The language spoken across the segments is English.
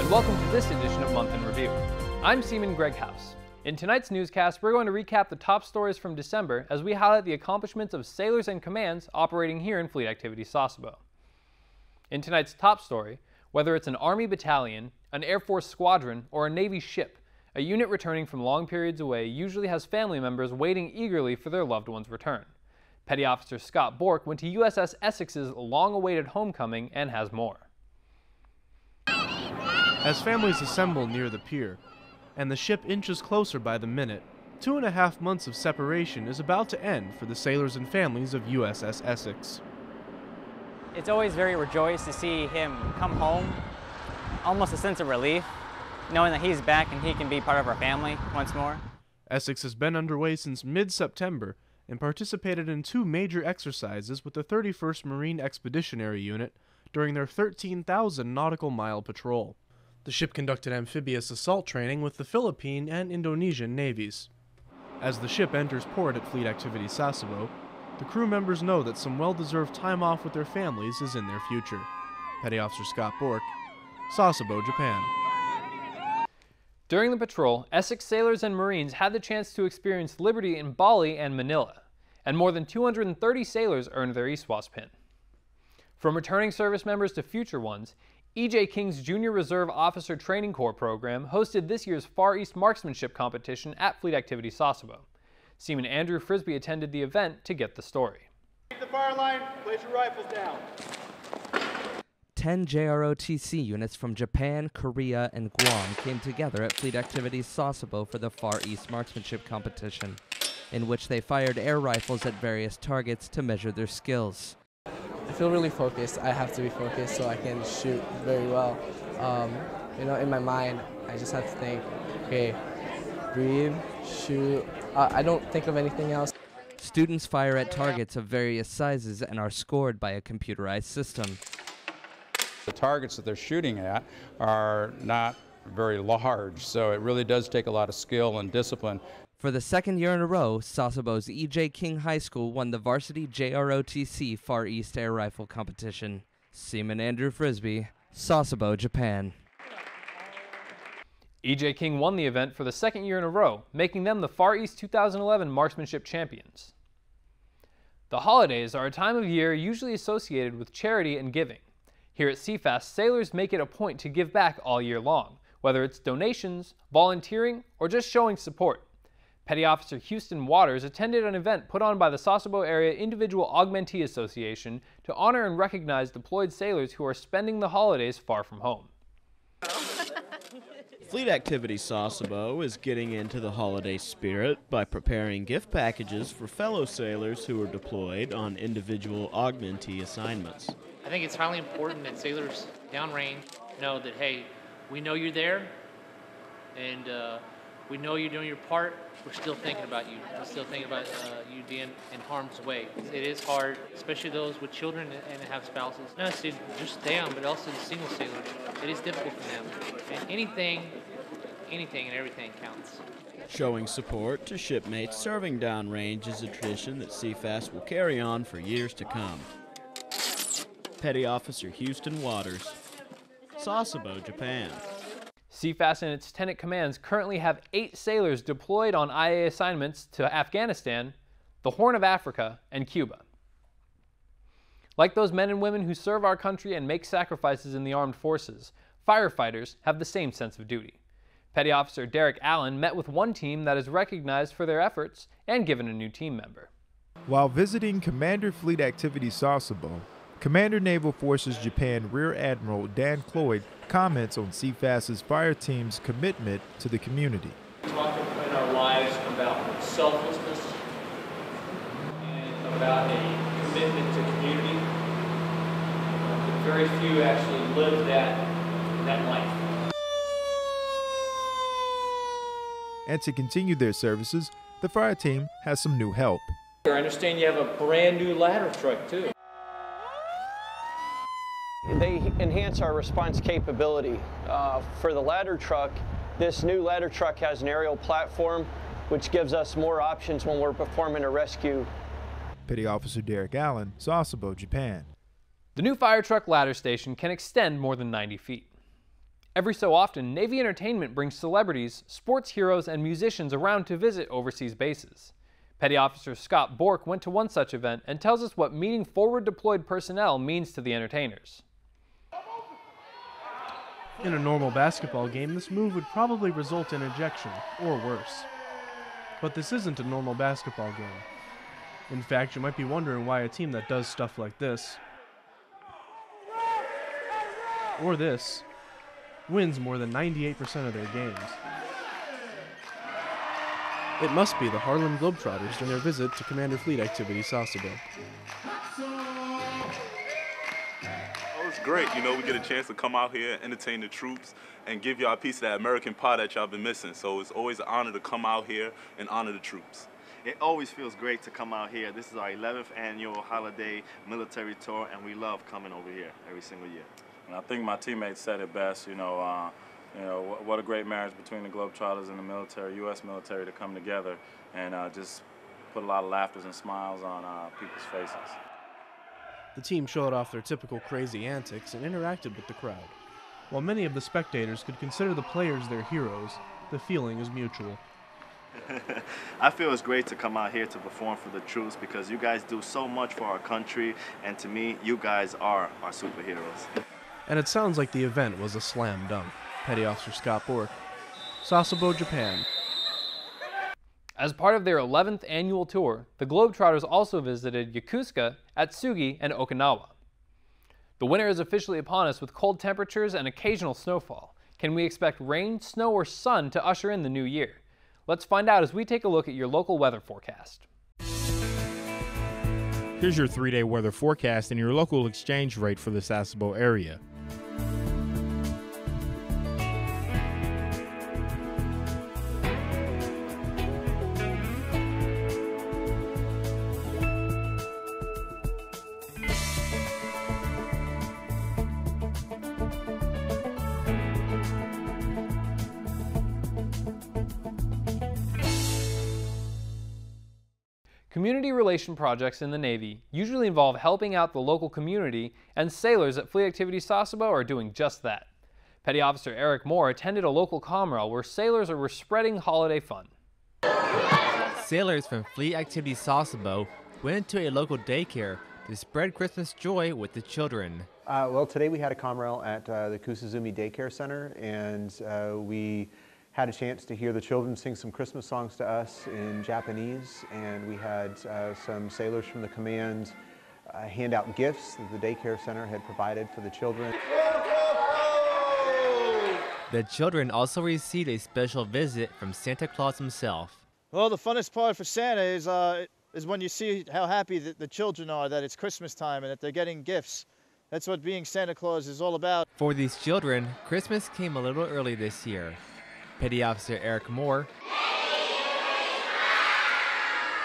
and welcome to this edition of Month in Review. I'm Seaman Greghouse. In tonight's newscast, we're going to recap the top stories from December as we highlight the accomplishments of sailors and commands operating here in Fleet Activity Sasebo. In tonight's top story, whether it's an Army battalion, an Air Force squadron, or a Navy ship, a unit returning from long periods away usually has family members waiting eagerly for their loved one's return. Petty Officer Scott Bork went to USS Essex's long-awaited homecoming and has more. As families assemble near the pier, and the ship inches closer by the minute, 2.5 months of separation is about to end for the sailors and families of USS Essex. It's always very rejoiced to see him come home, almost a sense of relief, knowing that he's back and he can be part of our family once more. Essex has been underway since mid-September and participated in 2 major exercises with the 31st Marine Expeditionary Unit during their 13,000 nautical mile patrol. The ship conducted amphibious assault training with the Philippine and Indonesian navies. As the ship enters port at Fleet Activity Sasebo, the crew members know that some well-deserved time off with their families is in their future. Petty Officer Scott Bork, Sasebo, Japan. During the patrol, Essex sailors and Marines had the chance to experience liberty in Bali and Manila, and more than 230 sailors earned their ESWAS pin. From returning service members to future ones, E.J. King's Junior Reserve Officer Training Corps program hosted this year's Far East Marksmanship competition at Fleet Activity Sasebo. Seaman Andrew Frisbee attended the event to get the story. Keep the fire line, place your rifles down. 10 JROTC units from Japan, Korea, and Guam came together at Fleet Activity Sasebo for the Far East Marksmanship competition, in which they fired air rifles at various targets to measure their skills. I feel really focused. I have to be focused so I can shoot very well. In my mind, I just have to think, okay, breathe, shoot. I don't think of anything else. Students fire at targets of various sizes and are scored by a computerized system. The targets that they're shooting at are not very large, so it really does take a lot of skill and discipline. For the second year in a row, Sasebo's E.J. King High School won the varsity JROTC Far East Air Rifle Competition. Seaman Andrew Frisbee, Sasebo, Japan. E.J. King won the event for the second year in a row, making them the Far East 2011 Marksmanship Champions. The holidays are a time of year usually associated with charity and giving. Here at CFAS, sailors make it a point to give back all year long, whether it's donations, volunteering, or just showing support. Petty Officer Houston Waters attended an event put on by the Sasebo Area Individual Augmentee Association to honor and recognize deployed sailors who are spending the holidays far from home. Fleet Activity Sasebo is getting into the holiday spirit by preparing gift packages for fellow sailors who are deployed on individual augmentee assignments. I think it's highly important that sailors downrange know that, hey, we know you're there, and we know you're doing your part. We're still thinking about you. We're still thinking about you being in harm's way. It is hard, especially those with children and have spouses. Not just them, but also the single sailors. It is difficult for them. And anything and everything counts. Showing support to shipmates serving downrange is a tradition that CFAS will carry on for years to come. Petty Officer Houston Waters, Sasebo, Japan. CFAS and its tenant commands currently have 8 sailors deployed on IA assignments to Afghanistan, the Horn of Africa, and Cuba. Like those men and women who serve our country and make sacrifices in the armed forces, firefighters have the same sense of duty. Petty Officer Derek Allen met with one team that is recognized for their efforts and given a new team member. While visiting Commander Fleet Activity Sasebo, Commander Naval Forces Japan Rear Admiral Dan Cloyd comments on CFAS's fire team's commitment to the community. We talk in our lives about selflessness and about a commitment to community. But very few actually live that life. And to continue their services, the fire team has some new help. I understand you have a brand new ladder truck too. They enhance our response capability. For the ladder truck, this new ladder truck has an aerial platform, which gives us more options when we're performing a rescue. Petty Officer Derek Allen, Sasebo, Japan. The new fire truck ladder station can extend more than 90 feet. Every so often, Navy Entertainment brings celebrities, sports heroes, and musicians around to visit overseas bases. Petty Officer Scott Bork went to one such event and tells us what meeting forward deployed personnel means to the entertainers. In a normal basketball game, this move would probably result in ejection, or worse. But this isn't a normal basketball game. In fact, you might be wondering why a team that does stuff like this, or this, wins more than 98% of their games. It must be the Harlem Globetrotters during their visit to Commander Fleet Activity Sasebo. Oh, it's great. You know, we get a chance to come out here, entertain the troops, and give y'all a piece of that American pie that y'all been missing. So it's always an honor to come out here and honor the troops. It always feels great to come out here. This is our 11th annual holiday military tour, and we love coming over here every single year. And I think my teammates said it best, what a great marriage between the Globetrotters and the military, U.S. military, to come together and just put a lot of laughter and smiles on people's faces. The team showed off their typical crazy antics and interacted with the crowd. While many of the spectators could consider the players their heroes, the feeling is mutual. I feel it's great to come out here to perform for the troops because you guys do so much for our country, and to me, you guys are our superheroes. And it sounds like the event was a slam dunk. Petty Officer Scott Bork, Sasebo, Japan. As part of their 11th annual tour, the Globetrotters also visited Yokosuka, Atsugi, and Okinawa. The winter is officially upon us with cold temperatures and occasional snowfall. Can we expect rain, snow, or sun to usher in the new year? Let's find out as we take a look at your local weather forecast. Here's your 3-day weather forecast and your local exchange rate for the Sasebo area. Community relation projects in the Navy usually involve helping out the local community, and sailors at Fleet Activity Sasebo are doing just that. Petty Officer Eric Moore attended a local commrel where sailors are spreading holiday fun. Sailors from Fleet Activity Sasebo went to a local daycare to spread Christmas joy with the children. Well, today we had a commrel at the Kusuzumi Daycare Center, and we had a chance to hear the children sing some Christmas songs to us in Japanese, and we had some sailors from the command hand out gifts that the daycare center had provided for the children. The children also received a special visit from Santa Claus himself. Well, the funnest part for Santa is when you see how happy the children are that it's Christmas time and that they're getting gifts. That's what being Santa Claus is all about. For these children, Christmas came a little early this year. Petty Officer Eric Moore,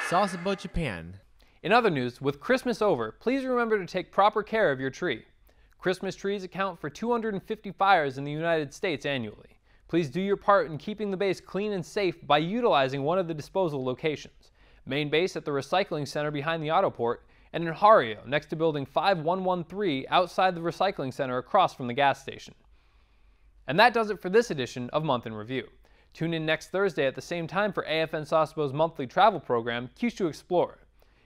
Sasebo, Japan. In other news, with Christmas over, please remember to take proper care of your tree. Christmas trees account for 250 fires in the United States annually. Please do your part in keeping the base clean and safe by utilizing one of the disposal locations. Main base at the recycling center behind the Autoport, and in Hario next to building 5113 outside the recycling center across from the gas station. And that does it for this edition of Month in Review. Tune in next Thursday at the same time for AFN Sasebo's monthly travel program, Kyushu Explorer.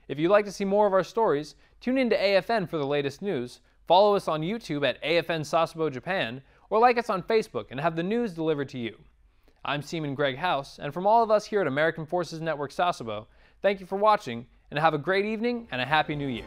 If you'd like to see more of our stories, tune in to AFN for the latest news, follow us on YouTube at AFN Sasebo Japan, or like us on Facebook and have the news delivered to you. I'm Seaman Greg House, and from all of us here at American Forces Network Sasebo, thank you for watching, and have a great evening and a Happy New Year.